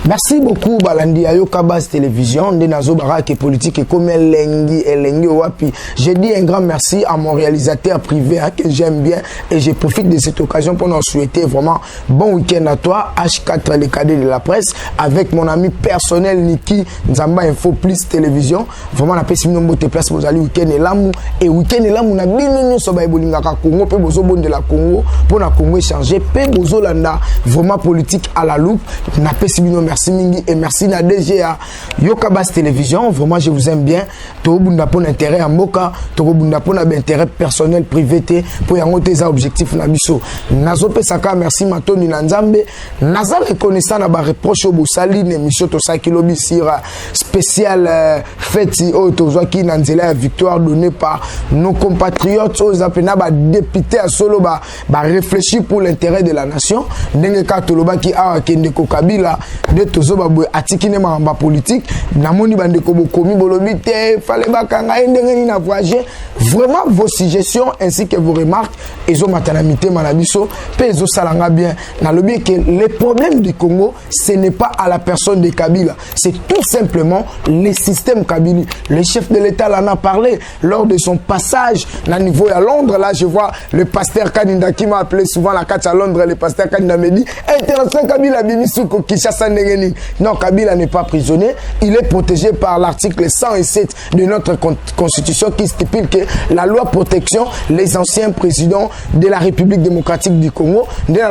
Merci beaucoup Balandi Ayoka Base Télévision de Nazo Barak et politique et comme Elengi Wapi. Je dis un grand merci à mon réalisateur privé que j'aime bien et je profite de cette occasion pour nous souhaiter vraiment bon week-end à toi H4 les cadets de la presse avec mon ami personnel Niki Nzamba Info Plus Télévision. Vraiment la paix sinon bote place pour aller week-end et l'amour na bino so ba bolinga ka Congo pe bozo bon de la Congo pour na Congo échanger pe bozo landa vraiment politique à la loupe na paix sinon merci Mingi et merci na DGA Yoka Base Télévision. Vraiment je vous aime bien. To bunda pour intérêt à Moka, to bunda pour intérêt personnel privé pour yango tes objectifs na biso. Nazo pesaka merci matoni na Nzambe. Naza reconnaissant na ba reproche au Bosali émission to sa kilobi sira spécial fête au tozoki na nzela victoire donnée par nos compatriotes aux appena ba député à solo ba réfléchir pour l'intérêt de la nation. Ndenge ka toloba ki a kende ko Kabila de tozo ba atikine mamba politique na moni bande ko bokomi bolobi te fallait bakanga ndenge ni na voyager. Vraiment vos suggestions ainsi que vos remarques ezo matanamité manabiso pe ezo salanga bien na lobi que les problèmes du Congo ce n'est pas à la personne de Kabila, c'est tout simplement le système Kabili. Le chef de l'État en a parlé lors de son passage à niveau à Londres. Là je vois le pasteur Kadinda qui m'a appelé souvent la carte à Londres. Le pasteur Kadinda me dit international Kabila Bimisouko Kinshasa Ndengeni. Non, Kabila n'est pas prisonnier, il est protégé par l'article 107 de notre constitution qui stipule que la loi protection les anciens présidents de la République démocratique du Congo. Les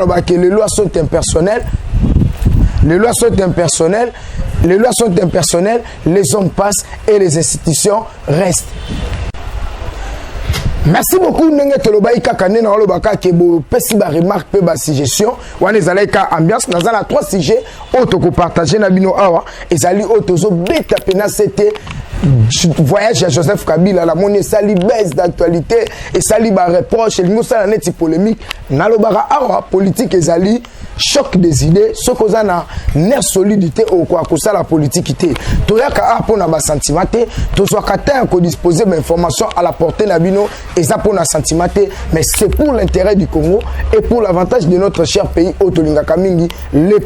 lois sont impersonnelles. Les lois sont impersonnelles. Les lois sont impersonnelles. Les hommes passent et les institutions restent. Merci beaucoup ndenge tolobai kaka nena olobaka ke bo pesi ba remarque pe ba suggestion wana ezali ka ambiance naza na 3 sujets auto ko partager na bino awa ezali auto zo beta pena c'était voyage à Joseph Kabila la monnaie sali baisse d'actualité et sali ba reproche lingo sala neti polémique na lobaka awa politique ezali choc des idées ce qu'on a na ner solidité au quoi que ça la politique té toyaka pour na ba sentiment té to so kata ko disposer d'informations à la portée na bino et ça pour na sentiment té mais c'est pour l'intérêt du Congo et pour l'avantage de notre cher pays Otolinga Kamingi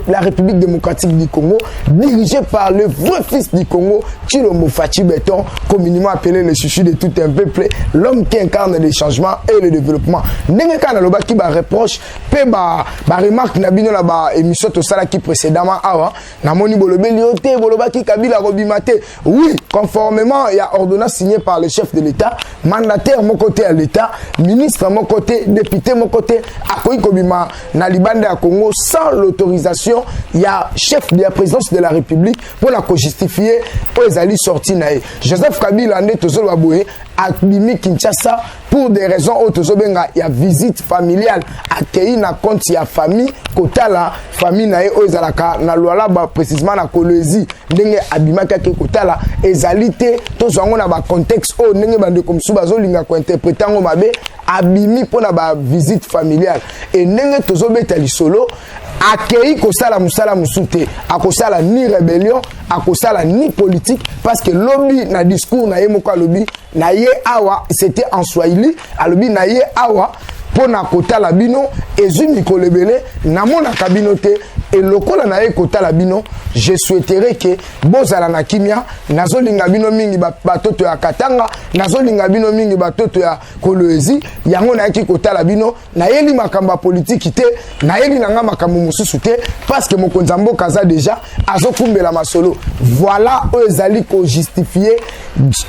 la République démocratique du Congo dirigée par le vrai fils du Congo Tshilombo Fachi Beton communément appelé le chouchou de tout un peuple l'homme qui incarne les changements et le développement ndenge kana loba ki ba reproche pe ba remarque na bino la ba émission to sala qui précédemment awa na moni bolobeli ote boloba ki Kabila robimate oui conformément il y a ordonnance signée par le chef de l'État mandataire mon côté à l'État ministre mon côté député mon côté akoyi kobima na libanda ya Congo sans l'autorisation il y a chef de la présidence de la République pour la justifier pour les ali sorti na Joseph Kabila ndé tozolo baboye abimi Kinshasa pour des raisons autozobenga il y a visite familiale accueilli na compte ya famille kotala famille na e ozalaka na lwala ba précisément na Kolwezi ndenge abimaka ke kotala ezalité tozango na ba contexte o ndenge bande comme sou bazolinga ko interpréter ngo mabe abimi pona ba visite familiale et ndenge tozobeta lisolo accueilli kosala musala musute akosala ni rébellion akosala ni politique parce que lobby na discours na yemoko lobby na ye awa c'était en Swahili alobi na ye awa pona kotala bino ezumi kolebele na mona kabinote et lokola na ye kotala bino je souhaiterais que bozala na kimia nazolinga bino mingi batoto ya Katanga nazolinga bino mingi batoto ya Kolwezi yango na yaki kotala bino na yeli makamba politique te na yeli nanga makambo mususu te parce que mokonza mboka kaza déjà azokumbela masolo voilà ezali ko justifier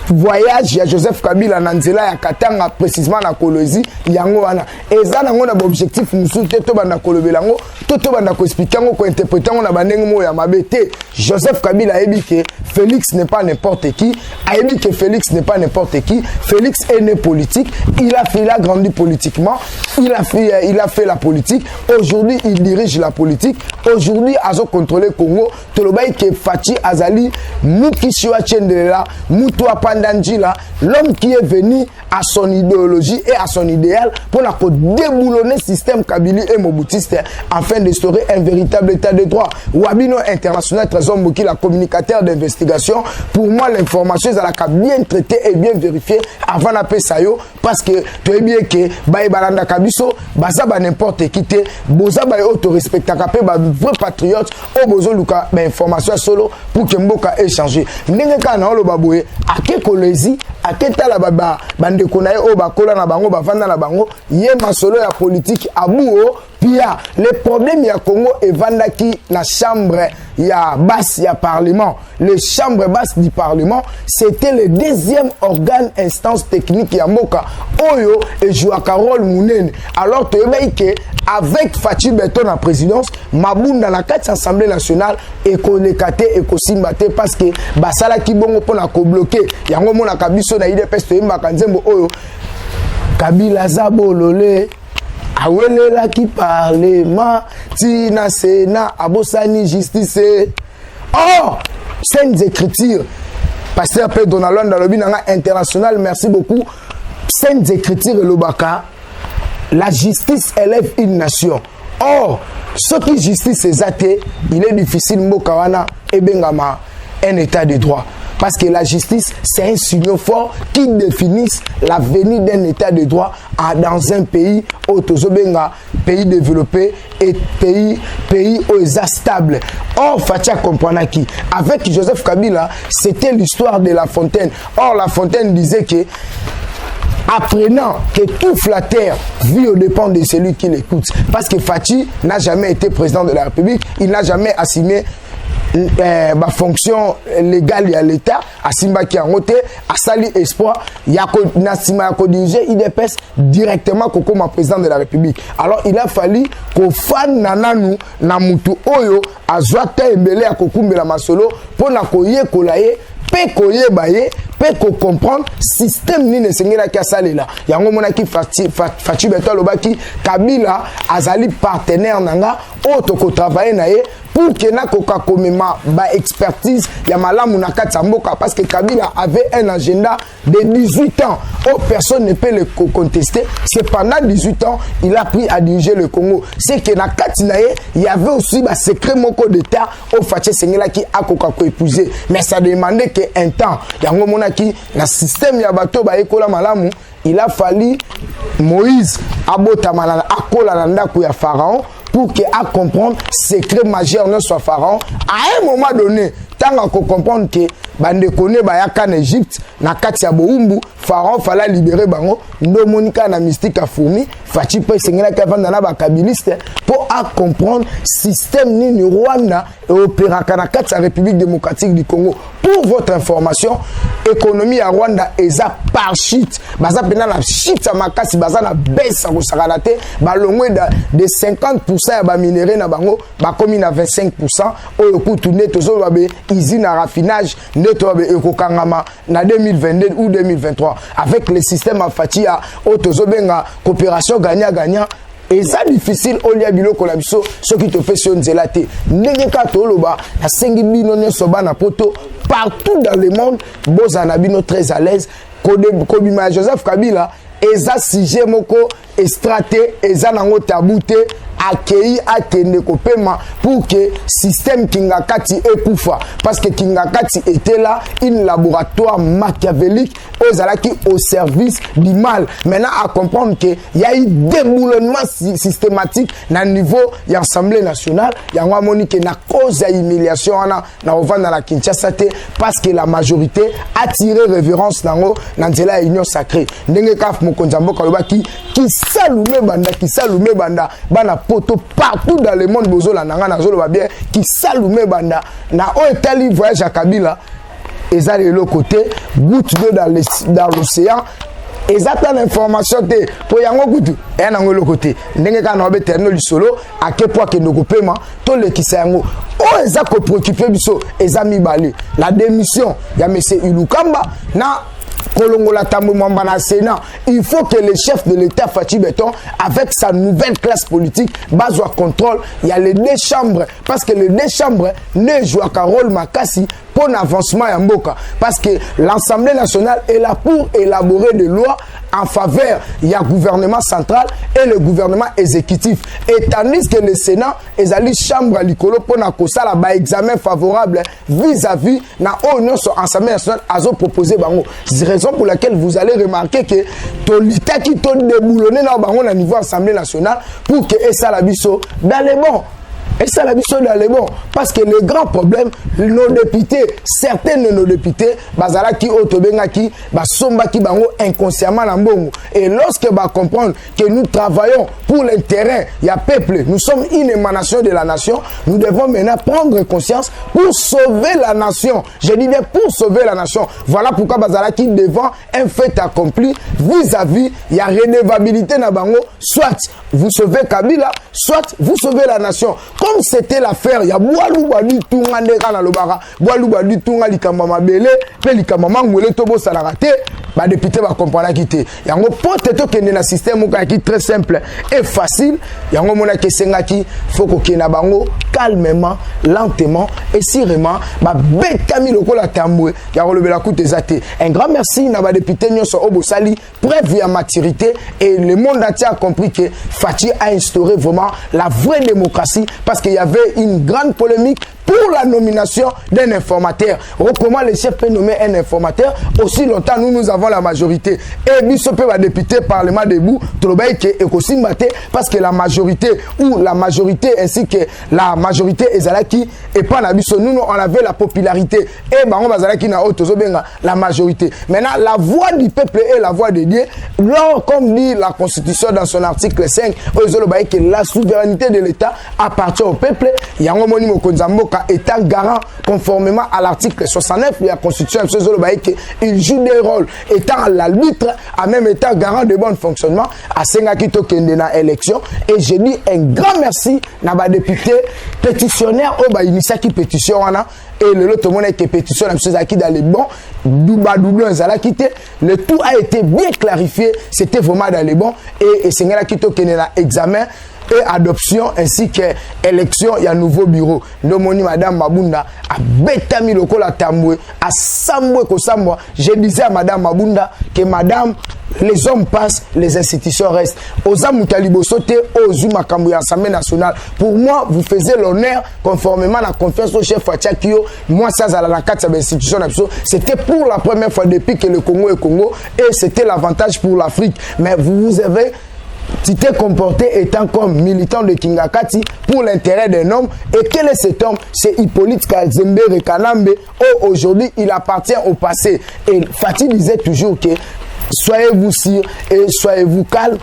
voyage ya Joseph Kabila na nzela ya Katanga précisément na Kolwezi yango wana eza nango na objectif mususu te to banda kolobela ngo to banda ko expliquer moko interpréter on a bandeng mo ya mabete. Joseph Kabila a dit que Félix n'est pas n'importe qui. A dit que Félix n'est pas n'importe qui. Félix est né politique. Il a grandi politiquement. Il a fait la politique. Aujourd'hui, il dirige la politique. Aujourd'hui, Azo contrôler Congo. Tolobaï que Fachi Azali, Moukishua Chendela, Moutoua Pandandjila, l'homme qui est venu à son idéologie et à son idéal pour la déboulonner le système Kabili et Moboutiste afin d'instaurer un véritable état de droit. Wabino International Trésor Mouki, la communicateur d'investigation, pour moi l'information est bien traitée et bien vérifiée avant la Sayo parce que tu es bien que Baïbalanda Kabiso, Bazaba n'importe qui te, Bozaba auto respectaka pe ba vrai patriote au bozo luka ba information solo pour que mboka échanger. Ndenge kana lo baboué ake kolezi ake tala baba bande konaye o bakola na bango bavanda na bango ye masolo ya politique abuo pia les problèmes ya Congo et vandaki la chambre ya basse ya parlement. Les chambres basses du parlement, c'était le deuxième organe instance technique ya mboka oyo et joua Carole Mounene. Alors tu es que avec Fachi Beton en présidence, Mabounda la 4 Assemblée nationale et kolekate et kosimbate parce que basala ki bongo pona ko bloquer yango mona kabiso na IDPS to yimba nzembo oyo Kabila zabolole awelela ki parlement tina sena abosani justice. Oh, saintes écritures. Pasteur Pedro Nalonda Lobinanga international, merci beaucoup. Saintes écritures et l'obaka. La justice élève une nation. Or, ce qui justice est athée, il est difficile Mokawana et Bengama un état de droit. Parce que la justice, c'est un signal fort qui définit l'avenir d'un état de droit dans un pays autozobenga, pays développé et pays stable. Or, Fatia comprend qui avec Joseph Kabila, c'était l'histoire de La Fontaine. Or, La Fontaine disait que apprenant que tout flatteur vit aux dépens de celui qui l'écoute. Parce que Fachi n'a jamais été président de la République, il n'a jamais assumé ma fonction légale à l'État, à Simba qui a noté, à Sali Espoir, Nassima a dirigé IDPS directement comme président de la République. Alors il a fallu qu'au fan nananu, namutu oyo, à Zwata Embele à Kokumbe la Masolo, pour na koye kolaye, pe koye baye, pe ko comprendre système ni ne sengela ki asale la. Yango mona ki Fachi Beto Lobaki, Kabila azali partenaire nanga, auto ko travailler na ye, pour que na koka komema ba expertise ya malamu na kati mboka parce que Kabila avait un agenda de 18 ans. Oh, personne ne peut le contester. C'est pendant 18 ans il a pris à diriger le Congo. C'est que na kati na ye, il y avait aussi ba secret moko d'état au Fachi Sengela qui a koka ko épouser. Mais ça demandait que un temps. Yango mona ki na système ya bato ba ekola malamu, il a fallu Moïse abota malala akola na ndako ya Pharaon pour qu'il a comprendre secret majeur ne soit Pharaon. À un moment donné, tant qu'on comprend que bande connaît bayaka en Égypte, na kati ya boumbu, Pharaon fallait libérer bango, ndo monika na mystique a fourmi, Fachi pe sengela ka vanda na ba kabiliste pour à comprendre système ni Rwanda et opéra na kati ya République démocratique du Congo. Pour votre information, économie à Rwanda eza par shit. Baza pena na shit sa makasi baza na baisse ko sakalate, ba longwe de 50% ya ba minéraux na bango, ba komi na 25%, oyo kutu neto zo ba be usine à raffinage neto ba be ekokangama na 2022 ou 2023 avec le système à Fatia autozobenga coopération gagnant-gagnant. Et ça difficile au lieu biloko la biso ce qui te fait sur nzelate ndenge ka toloba na sengi bino nyoso bana poto partout dans le monde bozana bino très à l'aise kobima Joseph Kabila eza sujet moko estraté eza nango tabute accueilli akende kopema pour que système Kingakati ekufa parce que Kingakati était là un laboratoire machiavélique qui au service du mal. Maintenant à comprendre que il y a eu déboulonnement systématique na niveau de l'Assemblée nationale, il y a un monique na cause d'humiliation na ovanda dans la Kinshasa parce que la majorité a tiré révérence nango dans la union sacrée. Ndenge kaf mokonzambo kaloba qui salume banda bana poto partout dans le monde bozola nanga na zolo ba bien qui salume banda na o etali voyage à Kabila. Et ça de l'autre côté, goutte d'eau dans l'océan, exactement l'information te pour yango kutu et nango le côté ndenge ka na beterno lisolo à quel point que ndoko paiement to le kisango o eza ko préoccuper biso eza mibale la démission ya monsieur Ilukamba na Kolongola Tambo Mwamba na Sénat. Il faut que le chef de l'État Fatou Béton, avec sa nouvelle classe politique, base au contrôle, il y a les deux chambres, parce que les deux chambres ne jouent qu'un rôle makasi pour l'avancement à Mboka. Parce que l'Assemblée nationale est là pour élaborer des lois en faveur du gouvernement central et le gouvernement exécutif. Et tandis que le Sénat est allé chambre à l'icolo pour un examen favorable vis-à-vis de l'Assemblée nationale à proposer. C'est la raison pour laquelle vous allez remarquer que l'État qui est déboulonné au niveau de l'Assemblée nationale pour que ça la biso dans les bons. Et ça la mission dans les bons. Parce que le grand problème, nos députés, certains de nos députés, bazala qui otobenga qui, basomba qui bango inconsciemment l'ambongo. Et lorsque va comprendre que nous travaillons pour l'intérêt, il y a peuple, nous sommes une émanation de la nation, nous devons maintenant prendre conscience pour sauver la nation. Je dis bien pour sauver la nation. Voilà pourquoi bazala qui devant un fait accompli vis-à-vis, il y a redevabilité na bango, soit vous sauvez Kabila, soit vous sauvez la nation. Comme c'était l'affaire, il y a Boalou Badi Tunga Ndeka le bara, Boalou Badi Tunga Likamama Bele, pe Likamama Ngwele Tobo Salarate, bah député va comprendre quitter. Il y a un peut-être que le système qui est très simple et facile. Il y a un moment qui est faut que na bango calmement, lentement et sûrement, bah betami loko la tamboué, il y a relevé la coûte exate. Un grand merci na ba député Nyonso Obosali, preuve à maturité et le monde entier a compris que Fatou a instauré vraiment la vraie démocratie parce qu'il y avait une grande polémique pour la nomination d'un informateur. Comment le chef peut nommer un informateur? Aussi longtemps, nous avons la majorité. Et Bissopé va député parlement debout, parce que la majorité ou la majorité ainsi que la majorité Ezalaki et pas la Bisso, nous on avait la popularité. Et Baron Bazalaki na Otozobenga, la majorité. Maintenant, la voix du peuple est la voix de Dieu. Lors, comme dit la Constitution dans son article 5, que la souveraineté de l'État appartient au peuple. Yango Moni Mokonzamboka étant garant conformément à l'article 69 de la Constitution, il joue des rôles étant l'arbitre, en même étant garant de bon fonctionnement à Sengakito Kendena élection. Et je dis un grand merci à ma député pétitionnaire au Baïnisaki pétition et le lot monde qui pétition dans les bons le tout a été bien clarifié, c'était vraiment dans les bons et Sengakito Kendena examen et adoption ainsi que élection, il y a un nouveau bureau. Nomoni Madame Mabunda a betami lokola tamboué, a samboué ko samboué. Je disais à Madame Mabunda que Madame, les hommes passent, les institutions restent. Oza Moutalibo Sote, Ozuma Kambu Assemblée nationale. Pour moi, vous faisiez l'honneur, conformément à la confiance au chef Fatiakio. Moi, ça, à la carte de l'institution, c'était pour la première fois depuis que le Congo est Congo et c'était l'avantage pour l'Afrique. Mais vous avez tu t'es comporté étant comme militant de Kingakati pour l'intérêt d'un homme. Et quel est cet homme? C'est Hippolyte Kazembe Rekanambe. Oh, aujourd'hui, il appartient au passé. Et Fatih disait toujours que soyez-vous sûr et soyez-vous calme.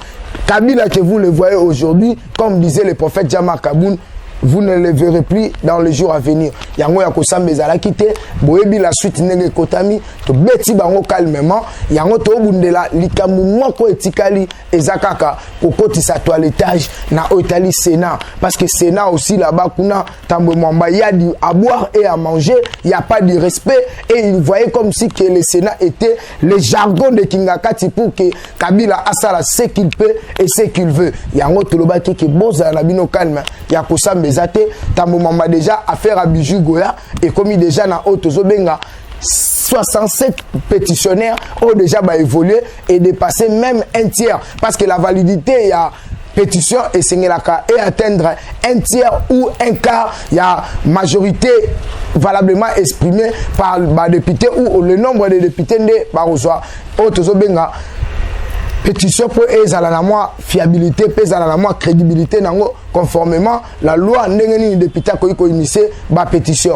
Kabila que vous le voyez aujourd'hui, comme disait le prophète Jama Kaboun, vous ne le verrez plus dans les jours à venir. Yango ya kosambe zala kite, boyebi la suite nenge kotami, to beti bango calmement, yango to bundela likamu moko etikali ezakaka kokoti sa toilettage na otali Sénat parce que Sénat aussi là-bas kuna tambo mwamba il y a du à boire et à manger, il y a pas de respect et il voyait comme si que le Sénat était le jargon de Kingakati pour que Kabila asala ce qu'il peut et ce qu'il veut. Yango to lobaki que boza na bino calme, ya kosambe Zate, Tambo Mamba déjà affaire à Bijou Goya et commis déjà dans Otozobenga 67 pétitionnaires ont déjà évolué et dépassé même un tiers parce que la validité il y a pétition et Sengelaka et atteindre un tiers ou un quart il y a majorité valablement exprimée par les députés ou le nombre de députés de Barozoa Otozobenga pétition pour ezala moi fiabilité pesa la moi crédibilité nango conformément la loi ndengeni député ko initier ba pétition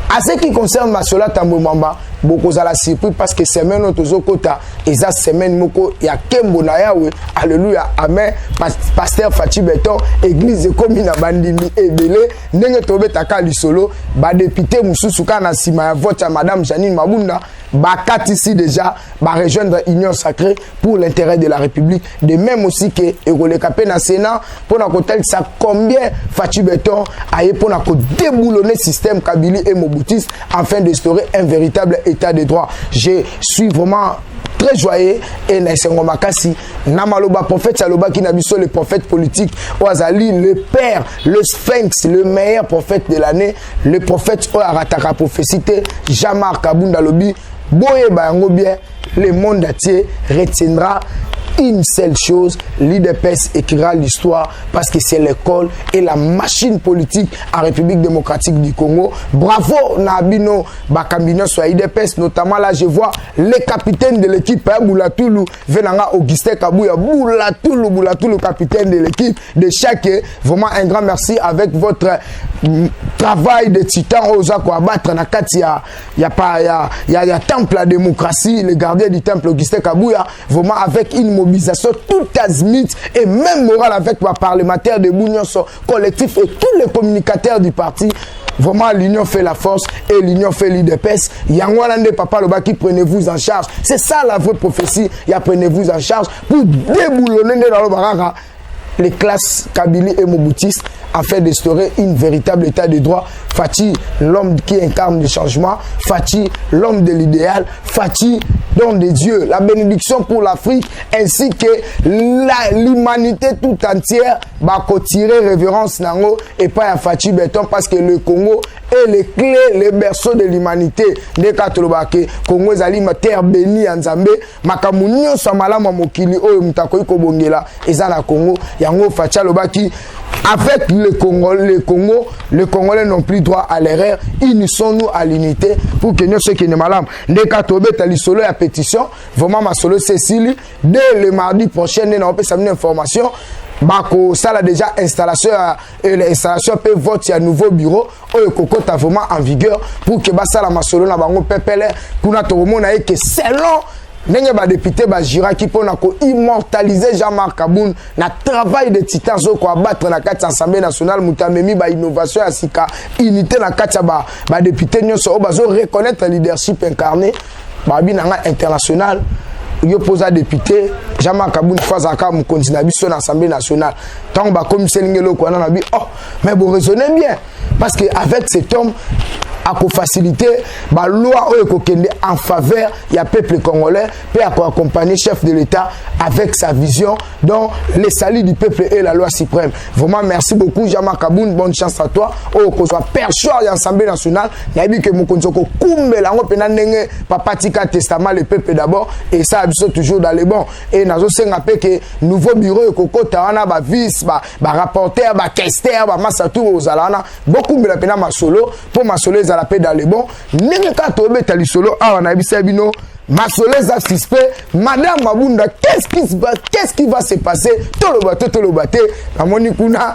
à ce qui concerne Masola Tambo Mamba beaucoup à la surprise parce que semaine auto kota eza semaine moko ya kembo na yawe alléluia amen pasteur Fachi Beton église comme na bandimi ebele ndenge tobetaka lisolo ba député mususu kana sima ya vote ya madame Janine Mabunda bakat ici déjà ba rejoindre Union Sacrée pour l'intérêt de la République de même aussi que Ekoleka pe na Sénat pour na kotel ça combien Fachi Beton aye pour na ko déboulonner système Kabili et Mobutis afin d'instaurer un véritable état de droit. Je suis vraiment très joyeux et Naïsengo Makasi Namaloba prophète Saloba qui n'a biso le prophète politique Oazali le père le sphinx le meilleur prophète de l'année le prophète Oarataka prophécité Jean-Marc Kabunda Lobi Boye Bayango bien le monde entier retiendra une seule chose, l'IDPS écrira l'histoire parce que c'est l'école et la machine politique en République démocratique du Congo. Bravo Nabino Bakambino sur l'IDPS, notamment là je vois les capitaines de l'équipe, Boulatoulou, Venanga Augustin Kabouya, Boulatoulou, capitaine de l'équipe de chaque. Vraiment un grand merci avec votre travail de titan aux à abattre na katia il y a temple la démocratie le gardien du temple Augustin Kabouya vraiment avec une mobilisation tout azimut et même morale avec les parlementaires de l'Union collectif et tous les communicateurs du parti. Vraiment, l'union fait la force et l'union fait l'IDPS. Yangwalande Papa Loba qui prenez-vous en charge. C'est ça la vraie prophétie. Prenez-vous en charge pour déboulonner dans le barara les classes Kabili et Mobutis afin d'instaurer une véritable état de droit. Fachi, l'homme qui incarne le changement. Fachi, l'homme de l'idéal. Fachi, don de Dieu. La bénédiction pour l'Afrique ainsi que l'humanité tout entière va tirer révérence nango et pas à Fachi Beton parce que le Congo est les clés, les berceaux de l'humanité. Des Katolobake, Congo zali ma terre bénie en Zambé, Makamunio Samala Mamokili, O Mutakoy Kobongela, Ezana Congo, Yango Facha Lobaki. Avec le Congolais n'ont plus droit à l'erreur. Unissons-nous à l'unité pour que nous, ceux qui sont malades, des Katobé, Talisolo et à pétition, vraiment ma solo Cécilie, dès le mardi prochain, nous avons une information. Bako, ça là déjà installation et l'installation peut voter un nouveau bureau au Koko ta vraiment en vigueur pour que ça la masolo na bango pepele kuna to mona que selon Nenye ba député ba jira qui pour immortaliser Jean-Marc Kaboun na travail de titan zo ko abattre na kati Assemblée nationale mutamemi ba innovation ya sika unité na kati ba député nyonso o bazo reconnaître leadership incarné ba binanga international yo posa député Jean-Marc Kaboun fazaka mu continue biso na Assemblée nationale tant ba comme selingelo ko na bi oh mais vous raisonnez bien parce que avec cet homme à faciliter la loi en faveur du peuple congolais peut accompagner le chef de l'État avec sa vision dont le salut du peuple est la loi suprême. Vraiment merci beaucoup Jean-Marc Kaboun, bonne chance à toi. Qu'on soit perchoir de l'Assemblée nationale, il y a dit que mon konzoko kumbe la ngopena ndenge papa tika testament le peuple d'abord et ça absolument toujours dans les bons et nazo senga pe que nouveau bureau koko tawana ba vice ba rapporteur ba questeur ba masatu ozalana beaucoup de la pena masolo pour masolo la paix dans les bons. N'est-ce pas tombé tali solo ah on a bisé bino masolez a suspect madame Mabunda qu'est-ce qui va se passer tout le bateau na moni kuna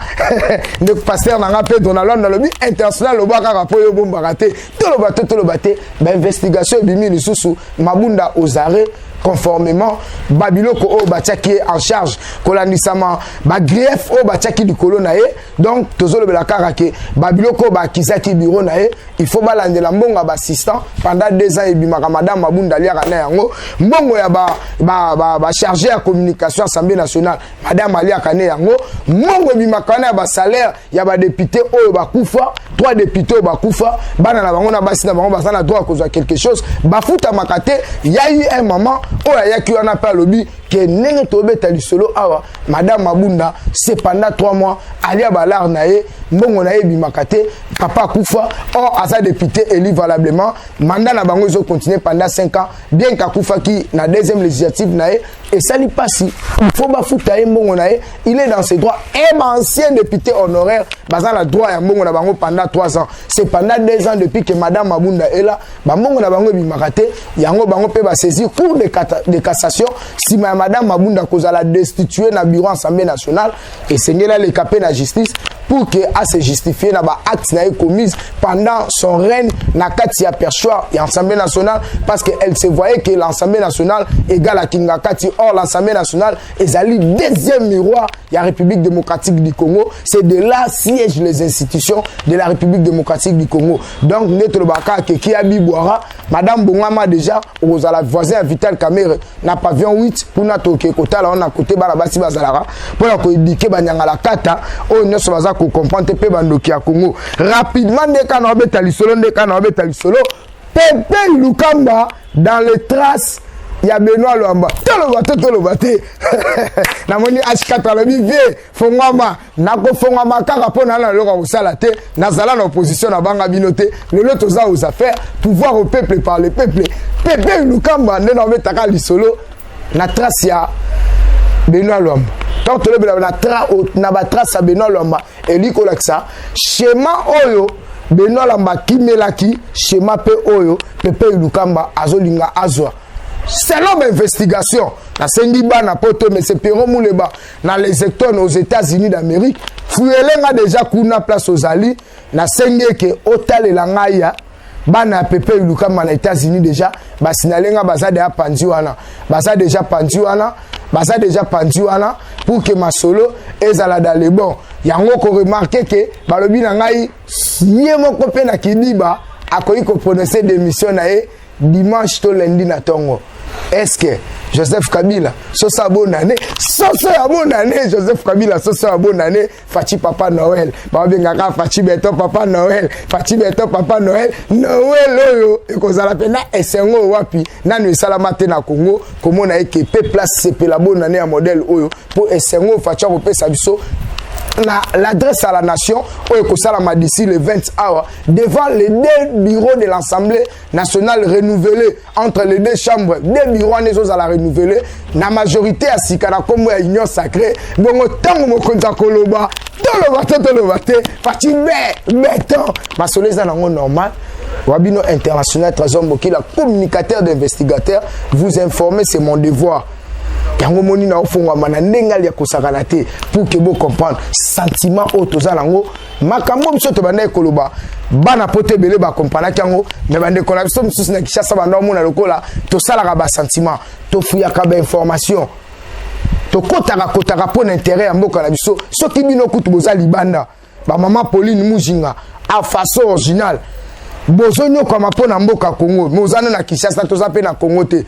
le pasteur na rappel Donald dans le but international le baka rapport yo bomba raté tout le bateau ben investigation bimi lisusu Mabunda aux arrêts conformément Babiloko o Batiaki est en charge kolandisama ba grief o Batiaki du colonae donc tozolo belaka ke Babiloko ba kizaki bureau nae il faut balandela mbonga ba assistant pendant 2 ans et bimaka madame Mabunda liaka na yango mbongo ya ba chargé à communication Assemblée nationale madame aliaka na yango mbongo bimaka na ba salaire ya ba député o ba kufa 3 députés ba kufa bana na bango na basi na bango basana droit à quelque chose bafuta makate il y a eu un moment oh ya qui on a pas lobby que nenge tobe tali solo awa madame Mabunda c'est pendant 3 mois alia balar nae mbongo nae bimakate papa kufa oh asa député élu valablement mandat na bango zo continuer pendant 5 ans bien ka kufa qui na deuxième législative nae et ça lui passe il faut bafuta mbongo nae il est dans ses droits et ancien député honoraire bazana droit ya mbongo na bango pendant 3 ans c'est pendant 2 ans depuis que madame Mabunda est là ba mbongo na bango bimakate yango bango pe ba saisir cour de cassation si madame Mabunda cause la destituer na bureau Assemblée nationale et c'est là les capé la justice pour que à se justifier na ba acte na commise pendant son règne na kati ya perchoir et l'Assemblée nationale parce que elle se voyait que l'Assemblée nationale égale à Kinga Kati. Or l'Assemblée nationale est allée deuxième miroir de la République démocratique du Congo. C'est de là siègent les institutions de la République démocratique du Congo. Donc notre baka qui a Bibouara, Madame Bongama déjà aux la voisin Vital Kamere n'a pavillon 8 pour na toke kota là on a côté balabasi bazalara pour la ko indiquer banyanga la kata on ne soit ko comprendre pe bandoki ya Congo rapidement de kana obeta lisolo de kana obeta lisolo Pepe Lukamba dans les traces il y a Benoît Luamba tolo baté na moni H4 la bive fongama na ko fongama kaka pona na loka usala te na zala na opposition na banga binote le loto za aux affaires pouvoir au peuple par le peuple Pepe Lukamba ne na obeta ka lisolo na trace ya Benoît Luamba tant que na ba trace ya Benoît Luamba et liko laksa schéma oyo Benoît Luamba kimelaki schéma pe oyo Pepe Lukamba azolinga azwa selon l'investigation na sendiba na poto mais c'est Pierrot Mouleba dans les secteurs aux États-Unis d'Amérique fuelenga déjà kuna place aux ali na sengeke otale la ngaya bana Pepe Lukamba na États-Unis déjà basinalenga bazade ya pandiwana baza déjà pandiwana pour que masolo ezala dans les bons yango ko remarquer que balobi na ngai yemo ko pe na kidiba akoyi ko prononcer démission na e dimanche to lundi na tongo. Est-ce que Joseph Kabila, sosa bonne année, Joseph Kabila, sosa bonne année, Fachi Papa Noël, Babengaka Fachi Beto Papa Noël, Noël oyo, et qu'on a la peine et c'est un wapi, nanu salamate na Congo, comme on a été place c'est la bonne année à modèle oyo, pour SNO Facha Opé Sabiso. L'adresse à la nation d'ici le 20 hours devant les deux bureaux de l'Assemblée nationale renouvelés entre les deux chambres, deux bureaux à la renouveler, la majorité à Sikana comme union sacrée, bon autant mo konza koloba, tolobate, fatime béton, ma soleza nango normal. Wabino international Trésor Mboki, la communicateur d'investigateur, vous informer c'est mon devoir. Yango moni na ofongwa mana ndengali ya kosakana te pour que vous comprendre sentiment autoza lango makambo biso to bana ekoloba bana pote bele ba comprendre kango mais bande kola biso mususu na Kishasa banda mona lokola to sala ba sentiment to fuya ka ba information to kotaka pour intérêt ya mboka na biso soki bino kutu boza libanda ba mama Pauline Mujinga a façon originale bozonyo kwa mapona mboka Congo mozana na Kishasa to zape na Congo te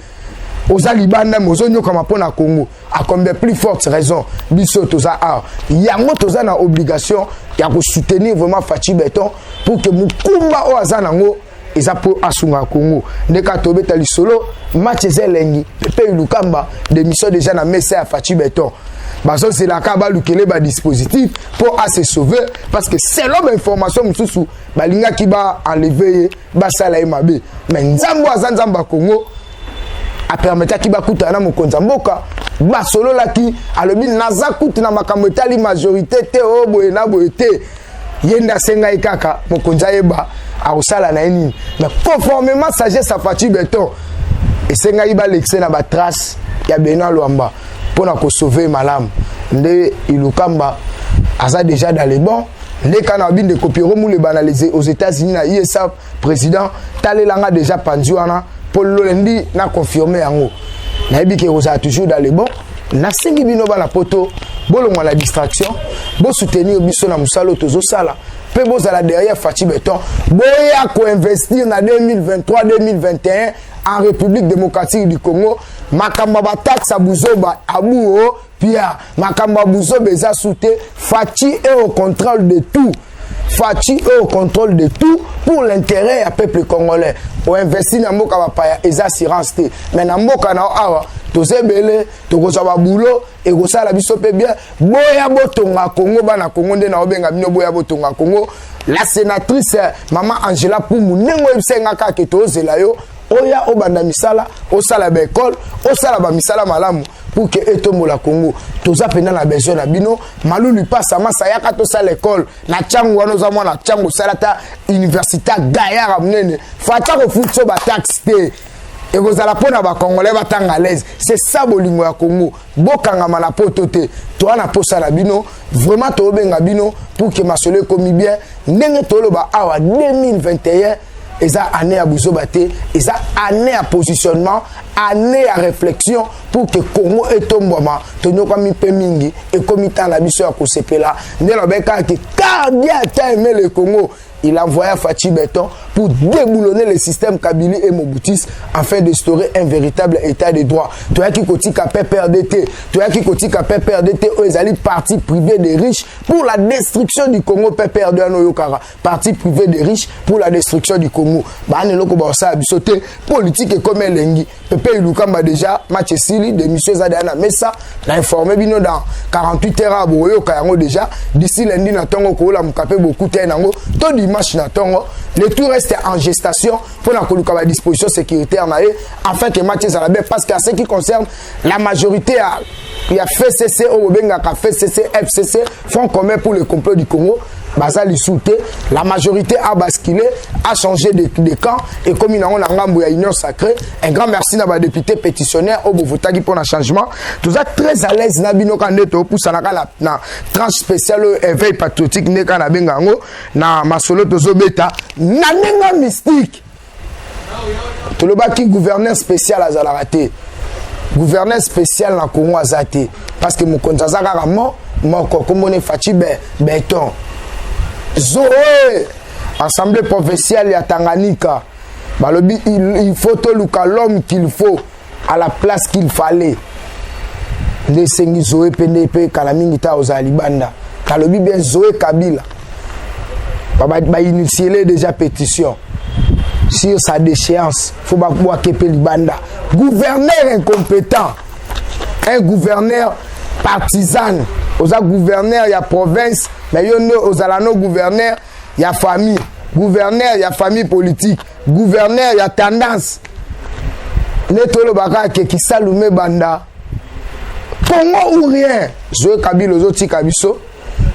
aux Alibanda, mozonyo comme à Congo, à combien plus forte raison, biso toza a, yango toza na obligation, ya ko soutenir vraiment Fachi Beton pour que mukumba o azanango eza po asunga Congo. Ndeka tobe tali solo, match ezelengi, Pepe Lukamba, démission déjà na messa à Fachi Beton. Baso c'est la kaba lukele ba dispositif pour à se sauver parce que selon l'information mususu, balinga ki ba enlever ba sala emabe. Mais nzambo azanzamba Congo a permettre ki bakuta na mokonza mboka ba solo la ki alobi naza kutu na makambo etali majorité te oboye na boye te yenda senga ikaka mokonza yeba a osala na nini mais conformément sagesse à Fachi Beton et senga iba l'excès na ba trace ya Benoît Luamba pour na ko sauver malam nde Ilukamba aza déjà dans les bons les canabines de Pierrot Mouleba aux États-Unis na ISA président talelanga déjà panduana Paul Lolendi n'a confirmé yango. Na yebi ke oza toujours dans les bons. Na sengi bino ba la poto, bolongo la distraction, bo soutenir biso na musalo tozo sala. Pe bo za la derrière Fachi Beton, boya ko investir na 2023-2021 en République démocratique du Congo, makamba ba taxe abuzoba abuo pia, makamba abuzoba eza souté, Fachi est au contrôle de tout. Fachi est au contrôle de tout pour l'intérêt du peuple congolais. Pour investir dans mboka bapaya les assurances té. Mais dans mboka na awa tozebele tokozaba boulot et kosala biso pe bien. Boya botonga Congo bana Congo nde na obenga bino boya botonga Congo. La sénatrice maman Angela Pumu nengo ebisenga ka ke tozela yo. Oya obanda misala, osala ba école, osala ba misala malamu pour que etombo la Congo. Toza pena na besoin na bino, malu lui passe à massa yaka to sala école, na changu wano za mwana changu salata université gaillard amnene. Fata ko futso ba taxe te. et vous allez prendre ba Congolais batanga à l'aise. C'est ça bolingo ya Congo. Bokanga mana potote. Toi na posa la bino, vraiment to benga bino pour que masole komi bien. Ndenge tolo ba awa 2021 et ça année à Bouzobate, et ça année à positionnement, année à réflexion pour que Congo et Tomboma, Tonyo comme Pemingi et comme la mission à Kosepela, Nelobeka qui cardia a aimé le Congo. Il a envoyé Fachi Béton pour déboulonner le système Kabili et Mobutis afin d'instaurer un véritable état de droit. Tu as qui kotika PPRDT, tu as qui kotika PPRDT, ils allaient parti privé des riches pour la destruction du Congo. PPRD Anoyokara, parti privé des riches pour la destruction du Congo. Baneloko Barsa Bisoté, politique et comme Lengi. Pepe Ilukamba déjà, match Sili, de M. Zadana Messa, l'a informé bino dans 48 heures à Boyo Kayango déjà. D'ici lundi, Natongo Kola Mukapé beaucoup Tenango, tout dimanche Natongo. Le tout reste en gestation pour la disposition sécuritaire afin que match Zalabé, parce qu'à ce qui concerne la majorité, il y a FCC, FCC, FCC, Front commun pour le complot du Congo. Bazali Souté, la majorité a basculé, a changé de camp et comme il y a une union sacrée, un grand merci à député pétitionnaire au Bovotagi pour un changement. Tout ça très à l'aise Nabino Kandeto pour ça na tranche spéciale éveil patriotique neka na bengango na masolo tozobeta na nenga mystique. Tout le baki gouverneur spécial à Zalarate. Gouverneur spécial na Congo Azate parce que mon konzazaka ramo mon komone Fachi Béton. Zoé, assemblée provinciale à Tanganyika. Balobi, il faut tout l'homme qu'il faut à la place qu'il fallait. Les sengi Zoé PNP Kalamingita aux Alibanda. Kalobi bien Zoé Kabila. Baba initié déjà pétition sur sa déchéance. Faut pas pouvoir kepe Libanda. Gouverneur incompétent. Un gouverneur partisan. Aux gouverneurs, il y a province, mais aux alano gouverneurs, il y a famille. Gouverneur, il y a famille politique. Gouverneur, il y a tendance. Netolo baka qui salume banda. Congo ou rien. Zoé Kabila ozoti kabiso.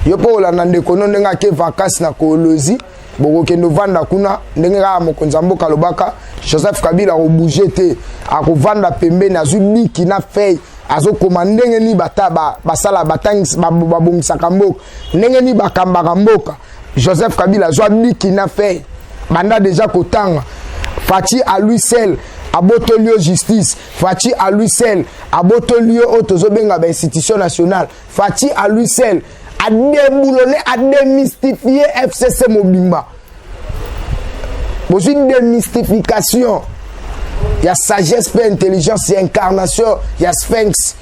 Yo po la nande kono ndenga ke vacances na Kolozi. Boko ke novanda kuna ndenga mokonza mboka lobaka. Joseph Kabila o bouger te akovanda pembe na zubiki na fei. Azo komandenge ni bataba basala batangi babongisaka mboka ndenge ni bakambaka mboka. Joseph Kabila zwa biki na fait banda déjà kotanga Fachi à lui seul abotolio justice. Fachi à lui seul abotolio otozobenga ba institution nationale. Fachi à lui seul a déboulonné, a démystifié FCC Mobimba. Besoin de démystification. Il y a sagesse, il y a intelligence, il y a incarnation, il y a sphinx.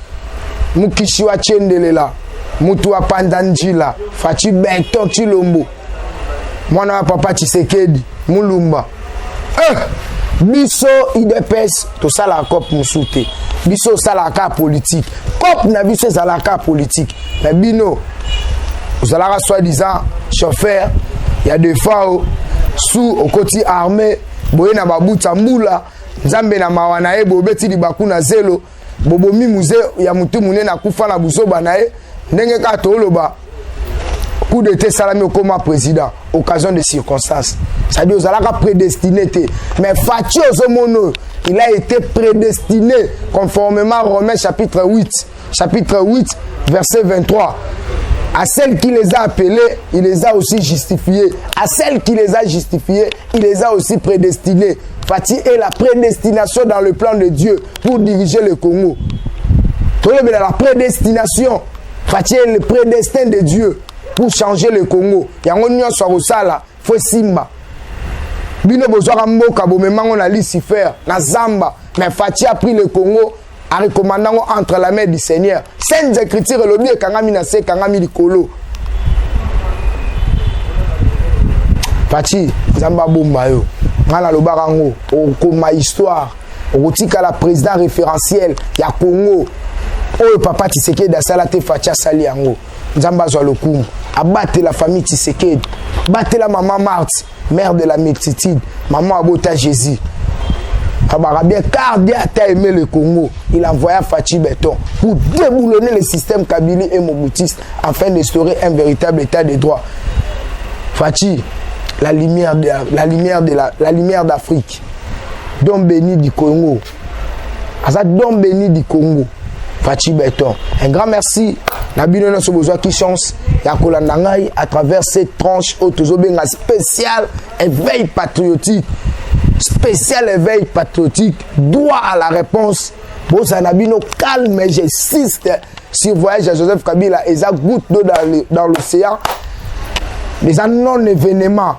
Mukishiwa Chendelela, Mutua Pandanjila, Fachi Béton Chilombo, Mwana Papa Tshisekedi, Mulumba. Biso IDPS, tout ça la COP Moussouté. Biso ça la cas politique. COP na biso ça la cas politique. Mais Bino, vous allez soi-disant chauffeur, il y a des fois sous au côté armé, boye na babuta mbula. Nzambe na mawana e bobeti libaku na zelo bobomi muze ya mutu mune na kufa na buzoba na e ndenge ka toloba coup d'état salami okoma président occasion de circonstances ça dit ozalaka prédestiné mais Fachi ozomono il a été prédestiné conformément à Romains chapitre 8 verset 23. À celles qui les a appelés, il les a aussi justifiés. À celles qui les a justifiés, il les a aussi prédestinés. Fachi est la prédestination dans le plan de Dieu pour diriger le Congo. Tout le monde a la prédestination. Fachi est le prédestin de Dieu pour changer le Congo. Yango nyo sala fo simba. Bino bozwaka mboka bomemango na Lucifer na Zamba, mais Fachi a pris le Congo en recommandant entre la main du Seigneur. Sainte Écriture le bien kangami na se kangami likolo. Fachi Zamba bomba yo. Ngala lo barango okoma histoire. Okotika la président référentiel ya Congo. Oyo papa Tshisekedi asala te Fachi asali yango. Nzamba zwa lokumu. Abattre la famille Tshisekedi. Battre la maman Marthe, mère de la multitude. Maman Abota Jésus. Bien cardiaque a aimé le Congo. Il a envoyé Fachi Béton pour déboulonner le système Kabili et Mobutiste afin d'instaurer un véritable état de droit. Fachi, la lumière d'Afrique. Don béni du Congo. Aza Don béni du Congo. Fachi Béton. Un grand merci. Nabino na besoin qui chance. Yakola Nangai à travers cette tranche autozobenga spécial éveil patriotique. Spécial éveil patriotique. Droit à la réponse. Bosa Nabino calme et j'insiste sur voyage à Joseph Kabila. Et ça goutte d'eau dans l'océan. Mais un non-événement.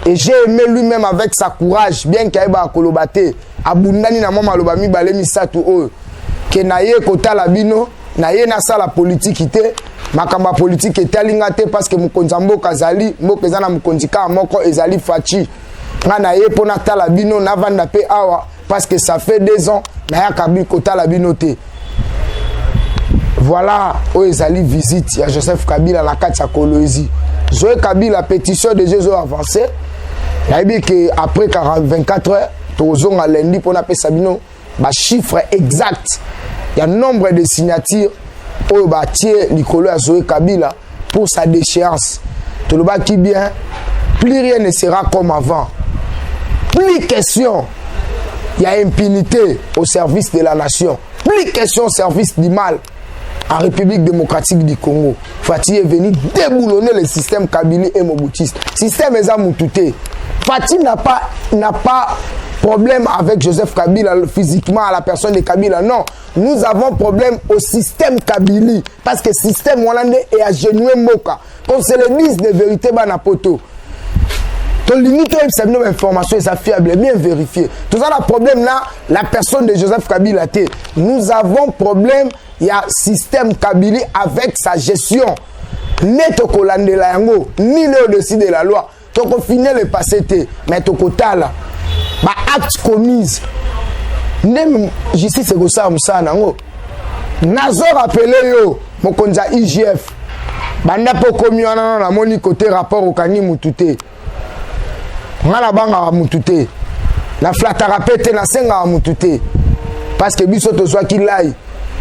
Et j'ai aimé lui-même avec sa courage, bien qu'il y ait kolobate, abundani na mama lobami balemi satu o, que naye kota labino, naye na sa la politique ite, makamba politique etalinga te parce que mukonzambo kazali, mokezana mukonzika moko ezali fachi. Nga naye pona ta labino na vanda pe awa parce que ça fait 2 ans naya kabi kota labino te. Voilà où ezali visite ya Joseph Kabila la kati ya Kolwezi. Zoé Kabila pétition de Jésus avancé. Il que après 24 heures, tous à lundi pour appeler Sabino, chiffre exact. Il y a nombre de signatures pour bâtir Nicolas Zoé Kabila pour sa déchéance. Tout le monde qui bien, plus rien ne sera comme avant. Plus question, il y a impunité au service de la nation. Plus question au service du mal. En République démocratique du Congo, Fatih est venu déboulonner le système Kabili et Moboutiste. Système est amoutouté. Fatih n'a pas problème avec Joseph Kabila physiquement à la personne de Kabila. Non, nous avons problème au système Kabili parce que le système hollandais est agenoué Moka. Qu'on se le dise de vérité, Banapoto. Ton limite c'est une information et ça fiable, bien vérifié. Tout ça, le problème là, la personne de Joseph Kabila. Nous avons problème. Il y a système Kabili avec sa gestion. N'est au colande de la yango, ni le au-dessus de la loi. Toko finir le passé, mais toko tala. Ba acte commise. Nem justice c'est comme ça, moussa nango. Nazo rappelé yo, mokonza IGF. Banda po komi wana na moni côté rapport au kangi mutute. Ngala banga mutute. La flata rapete na senga mutute. Parce que biso to zwa ki lai.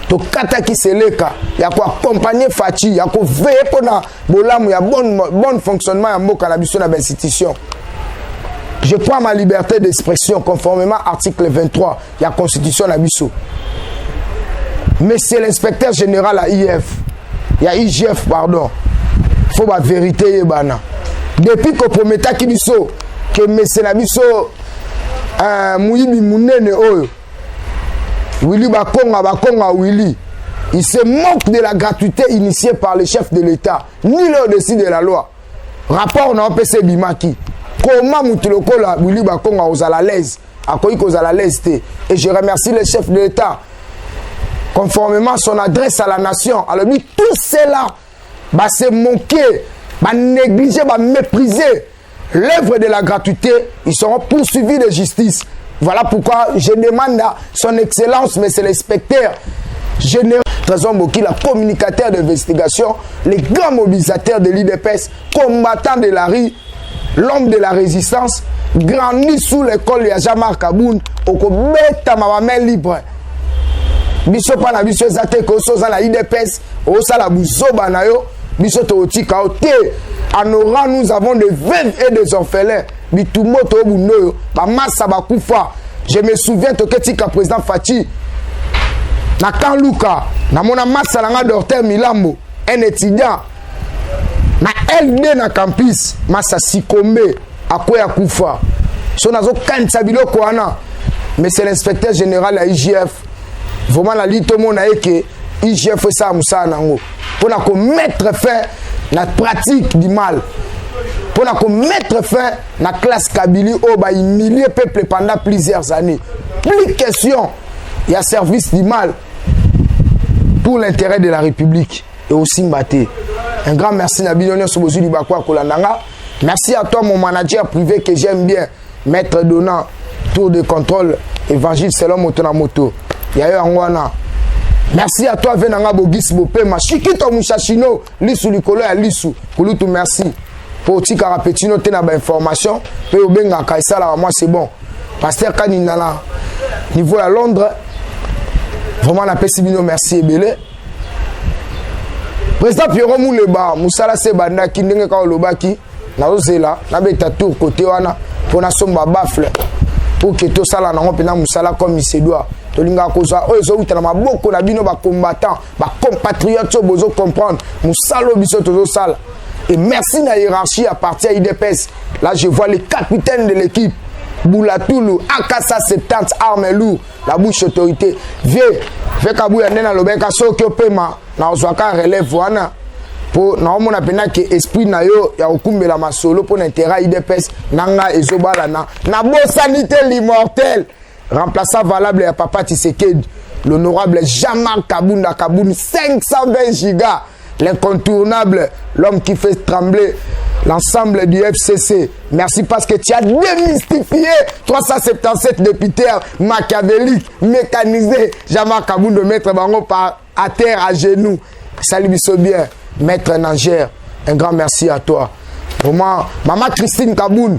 To kata ki seleka ya ko accompagner Fachi ya ko veiller pour na bolamu ya bon fonctionnement ya mboka na biso na institution. Je prends ma liberté d'expression conformément à l'article 23 de la Constitution na biso. Mais c'est l'inspecteur général à IF. Il y a IGF pardon. Faut la vérité bana. Depuis que prometa ki biso que monsieur na biso muyibi munene oyo Willy Bakonga Willy, il se moque de la gratuité initiée par le chef de l'État, ni le au-dessus de la loi. Rapport na OPC Bimaki. Comment Moutoulokola Willy Bakonga aux à l'aise, à quoi aux à l'aise. Et je remercie le chef de l'État, conformément à son adresse à la nation. Alors lui, tout cela, se moquer, négliger, mépriser l'œuvre de la gratuité, ils seront poursuivis de justice. Voilà pourquoi je demande à son excellence, mais c'est l'inspecteur général Trésor Moki, la communicateur d'investigation, les grands mobilisateurs de l'IDPS, combattants de la rue, l'homme de la résistance, grandi sous l'école de Jamar Kaboun, au Kobeta Mamamel libre. Biso pana biso zate ko so za la IDPS, o sala buzoba na yo, biso to otika o te. En Oran, nous avons des veuves et des orphelins. Je me souviens que président Fachi, na Kanluka, na mona masalanga d'Ortel Milambo, un étudiant, na LD na campus, Massa Sikombe, à quoi Koufa. So nazo kanisa biloko wana, mais c'est l'inspecteur général à IGF. Vraiment la lito mona eke IGF ça musa nango. Pour na ko mettre fin la pratique du mal. Pour mettre fin à la classe Kabili au humilié peuple pendant plusieurs années. Plus question, il y a service du mal pour l'intérêt de la République et aussi Mbaté. Un grand merci Nabillonné Sobozu Libakwa Kolandanga. Merci à toi mon manager privé que j'aime bien, maître Donnant, tour de contrôle, évangile selon Motonamoto. Yaya Angwana. Merci à toi Venanga Bogis Bopema. Chikito Mouchachino, Lissou Likolo et Lissou. Kouloutou merci. Pour Tika Rapetino, tu as information. Puis au Benga Kaisala, moi c'est bon. Pasteur Kaninala, niveau à Londres, vraiment la Pessibino, merci et belé. Président Pierrot Mouleba, Moussala Sebanda, Kindenge Kaolobaki, Naozela, Nabeta Tour, côté Wana, pour la somba bafle. pour que tout ça là nango pena musala comme il se doit tolinga kozwa oyo zo utana maboko na bino ba combattant ba compatriotes so bozo comprendre musalo biso tozo sala et merci na hiérarchie à partir IDPS là je vois les capitaines de l'équipe Boulatoulou Akasa 70 armes lourd la bouche autorité vieux fait kabouya nena lobeka soki opema na ozwaka relève wana po na omona pena ke esprit na yo ya okumbela masolo pour l'intérêt IDPS nanga ezobala na bosanité l'immortel remplaçant valable ya papa Tshisekedi l'honorable Jean-Marc Kabunda Kaboun 520 gigas l'incontournable l'homme qui fait trembler l'ensemble du FCC. Merci parce que tu as démystifié 377 députés machiavéliques, mécanisés. Jean-Marc Kaboun de mettre Bango à terre, à genoux. Salut biso bien, maître Nangère. Un grand merci à toi. Vraiment, maman Christine Kaboun,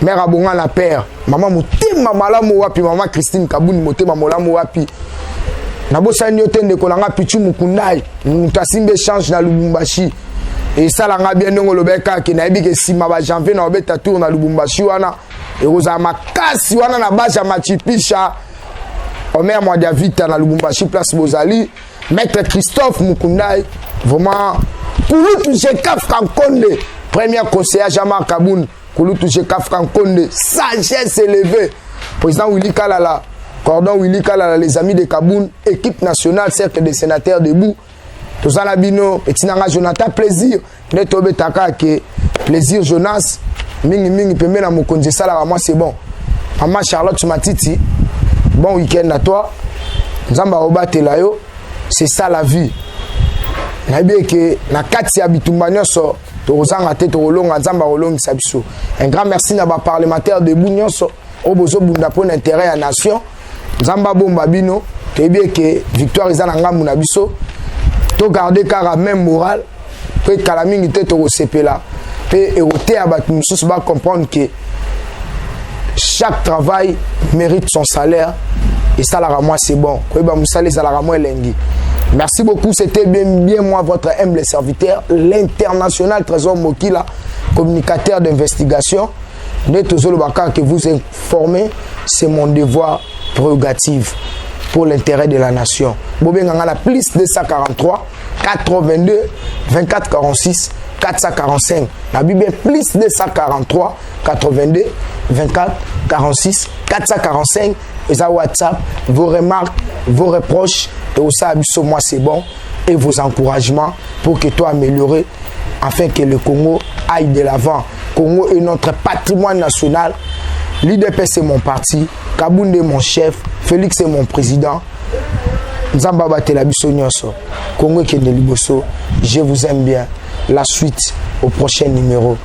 mère Abonga la père. Maman Moutima Malamu Wapi, maman Christine Kaboun, Moutima Malamu Wapi. Nabosa nyote ndekolanga pichu mukundai mutasimbe change na Lubumbashi et ça langa bien ndongo lobeka ke na ebike sima ba janvier na obeta tour na Lubumbashi wana et oza makasi wana na baja machipisha Omer Mwadia Vita na Lubumbashi place Bozali maître Christophe Mukundai vraiment Kulutu Jekaf Kankonde premier conseiller Jean-Marc Kaboun Kulutu Jekaf Kankonde sagesse élevée président Willy Kalala Cordon Willy Kalala, les amis de Kaboun, équipe nationale, cercle des sénateurs debout. Tous en abino, petit nanga Jonathan, plaisir. Netobe taka que plaisir Jonas. Mingi pembe na mokonzi sala moi c'est bon. Maman Charlotte Matiti, bon week-end à toi. Nzamba obate la yo, c'est ça la vie. Nabe que na kati abitumba nyonso, to rozanga te to rolonga nzamba rolongisa biso. Un grand merci na ba parlementaire debout nyonso. Obozo bunda pour l'intérêt à la nation. Zamba bomba bino te bien que victoire ezana ngamu na biso to garder car même moral pe kala mingi te to sepela pe eroté abat mususu ba comprendre que chaque travail mérite son salaire et ça la moi c'est bon ko ba musale ça la moi elengi. Merci beaucoup, c'était bien moi votre humble serviteur l'international Trésor Mokila communicateur d'investigation de Tozolo Baka que vous informez, c'est mon devoir prérogative pour l'intérêt de la nation. Bobé Ngana plus 243 422 24 46 445. La Bible plus 243 422 24 46 445. Et ça WhatsApp, vos remarques, vos reproches et aussi abisso moi c'est bon et vos encouragements pour que toi améliorer afin que le Congo aille de l'avant. Congo est notre patrimoine national. L'IDP c'est mon parti, Kabounde est mon chef, Félix est mon président. Nzamba batela biso nyonso. Congo kende liboso. Je vous aime bien. La suite au prochain numéro.